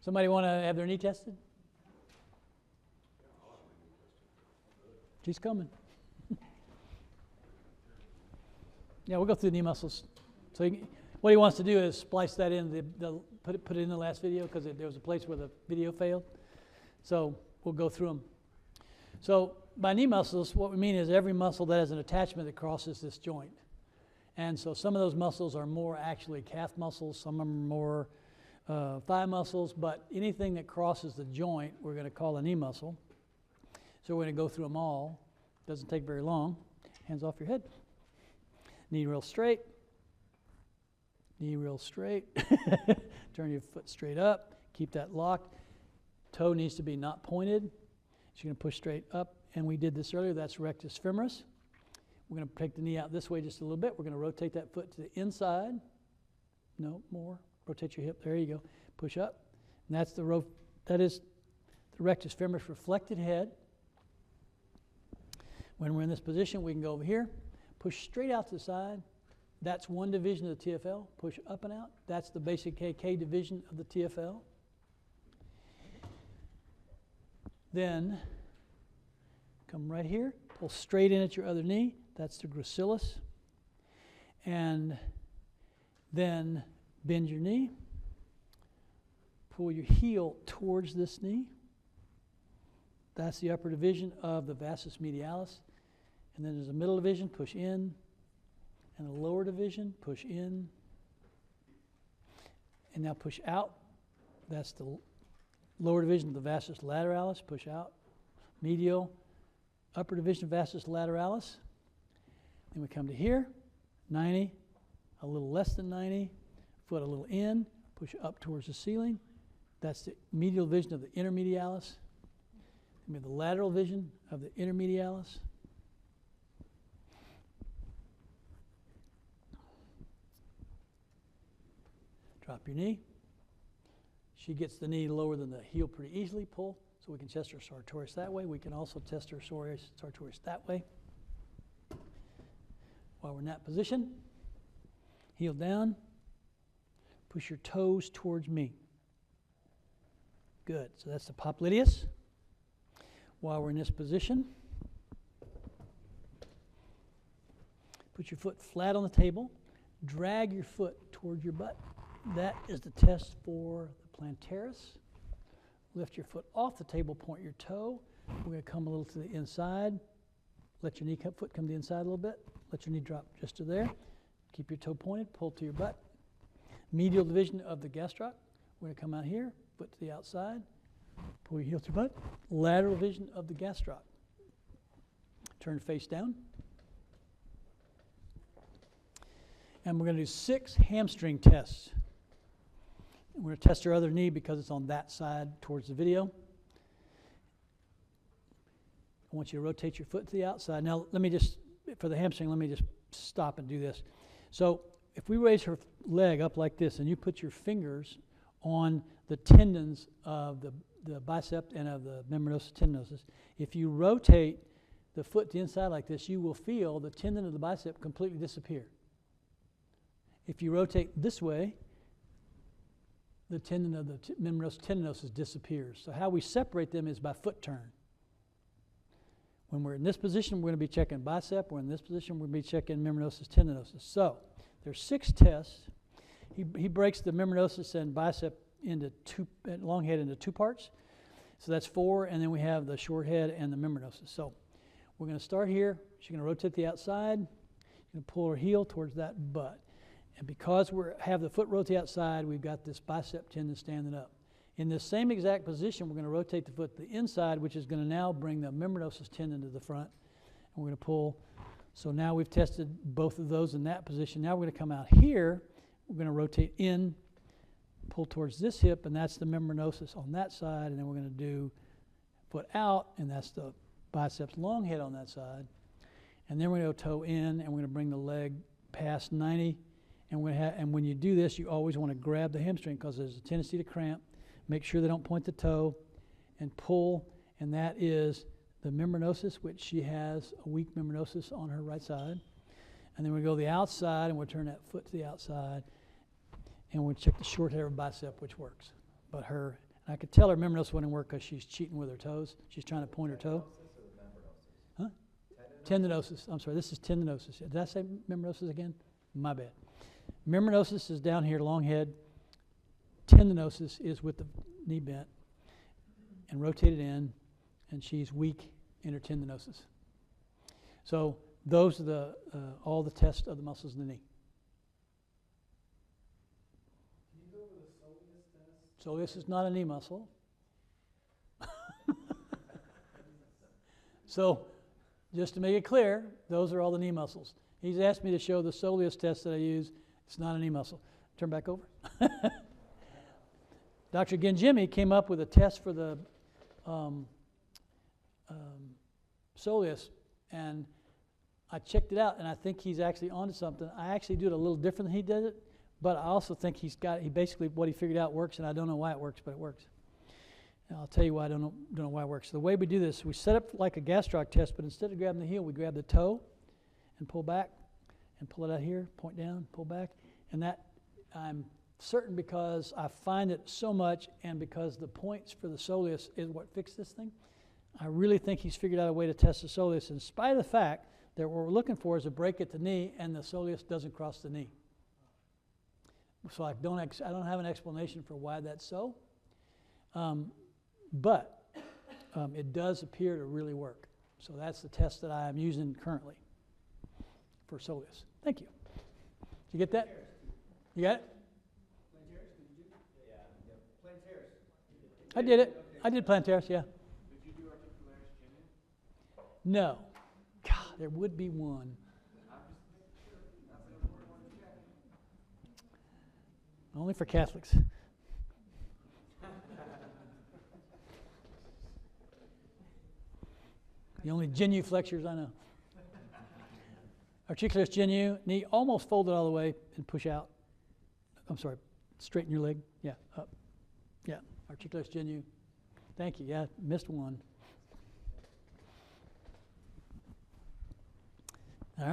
Somebody want to have their knee tested? She's coming. Yeah, we'll go through the knee muscles. So what he wants to do is splice that in, put it in the last video, because there was a place where the video failed. So we'll go through them. So by knee muscles, what we mean is every muscle that has an attachment that crosses this joint. And so some of those muscles are more actually calf muscles, some of them are more thigh muscles, but anything that crosses the joint we're going to call a knee muscle. So we're going to go through them all. Doesn't take very long. Hands off your head. Knee real straight. Knee real straight. Turn your foot straight up. Keep that locked. Toe needs to be not pointed. So you're going to push straight up. And we did this earlier. That's rectus femoris. We're going to take the knee out this way just a little bit. We're going to rotate that foot to the inside. No, more. Rotate your hip. There you go. Push up. And that is the rectus femoris reflected head. When we're in this position, we can go over here, push straight out to the side. That's one division of the TFL. Push up and out. That's the basic KK division of the TFL. Then come right here, pull straight in at your other knee. That's the gracilis. And then bend your knee. Pull your heel towards this knee. That's the upper division of the vastus medialis. And then there's a middle division, push in. And a lower division, push in. And now push out. That's the lower division of the vastus lateralis, push out. Medial, upper division of vastus lateralis. Then we come to here, 90, a little less than 90. Foot a little in, push up towards the ceiling. That's the medial division of the intermedialis. We have the lateral vision of the intermedialis. Drop your knee. She gets the knee lower than the heel pretty easily. Pull, so we can test her sartorius that way. We can also test her sartorius that way. While we're in that position, heel down. Push your toes towards me. Good. So that's the popliteus. While we're in this position, put your foot flat on the table. Drag your foot towards your butt. That is the test for the plantaris. Lift your foot off the table, point your toe. We're going to come a little to the inside. Let your foot come to the inside a little bit. Let your knee drop just to there. Keep your toe pointed, pull to your butt. Medial division of the gastroc. We're going to come out here, foot to the outside. Pull your heel to your butt. Lateral vision of the gastroc. Turn face down. And we're going to do 6 hamstring tests. We're going to test her other knee because it's on that side towards the video. I want you to rotate your foot to the outside. Now, for the hamstring, let me just stop and do this. So, if we raise her leg up like this and you put your fingers on the tendons of the bicep and of the membranosus tendinosus, if you rotate the foot to the inside like this, you will feel the tendon of the bicep completely disappear. If you rotate this way, the tendon of the membranosus tendinosus disappears. So how we separate them is by foot turn. When we're in this position, we're going to be checking bicep. We're in this position, we're going to be checking membranosus tendinosus. So there's 6 tests. He breaks the membranosus and bicep into long head into 2 parts. So that's 4, and then we have the short head and the membranosus. So we're going to start here. She's going to rotate the outside. You're going to pull her heel towards that butt. And because we have the foot rotate outside, we've got this bicep tendon standing up. In this same exact position, we're going to rotate the foot to the inside, which is going to now bring the membranosus tendon to the front. And we're going to pull. So now we've tested both of those in that position. Now we're going to come out here. We're going to rotate in, pull towards this hip, and that's the membranosus on that side. And then we're going to do foot out, and that's the biceps long head on that side. And then we're going to go toe in, and we're going to bring the leg past 90. And when you do this, you always want to grab the hamstring because there's a tendency to cramp. Make sure they don't point the toe and pull, and that is the membranosus, which she has a weak membranosus on her right side. And then we go to the outside, and we'll turn that foot to the outside, and we'll check the short head of her bicep, which works. But her And I could tell her membranosus wouldn't work because she's cheating with her toes. She's trying to point her toe. Huh? Tendinosis. I'm sorry, this is tendinosis. Did I say membranosus again? My bad. Membranosus is down here, long head. Tendinosis is with the knee bent and rotated in, and she's weak in her tendinosis. So those are all the tests of the muscles in the knee. Can you go over the soleus test? Soleus is not a knee muscle. So just to make it clear, those are all the knee muscles. He's asked me to show the soleus test that I use. It's not a knee muscle. Turn back over. Dr. Genjimi came up with a test for the soleus, and I checked it out, and I think he's actually onto something. I actually do it a little different than he did it, but I also think he basically, what he figured out works, and I don't know why it works, but it works. And I'll tell you why I don't know why it works. The way we do this, we set up like a gastroc test, but instead of grabbing the heel, we grab the toe and pull back and pull it out here, point down, pull back. And that I'm certain because I find it so much, and because the points for the soleus is what fixed this thing. I really think he's figured out a way to test the soleus in spite of the fact that what we're looking for is a break at the knee and the soleus doesn't cross the knee. So I don't have an explanation for why that's so. But it does appear to really work. So that's the test that I am using currently for soleus. Thank you. Did you get that? You got it? I did it. I did plantaris, yeah. Did you do articularis genu? No. God, there would be one. Only for Catholics. The only genuflexors I know. Articularis genu, knee almost folded all the way and push out. I'm sorry, straighten your leg. Yeah, up. Yeah, articularis genu. Thank you. Yeah, missed one.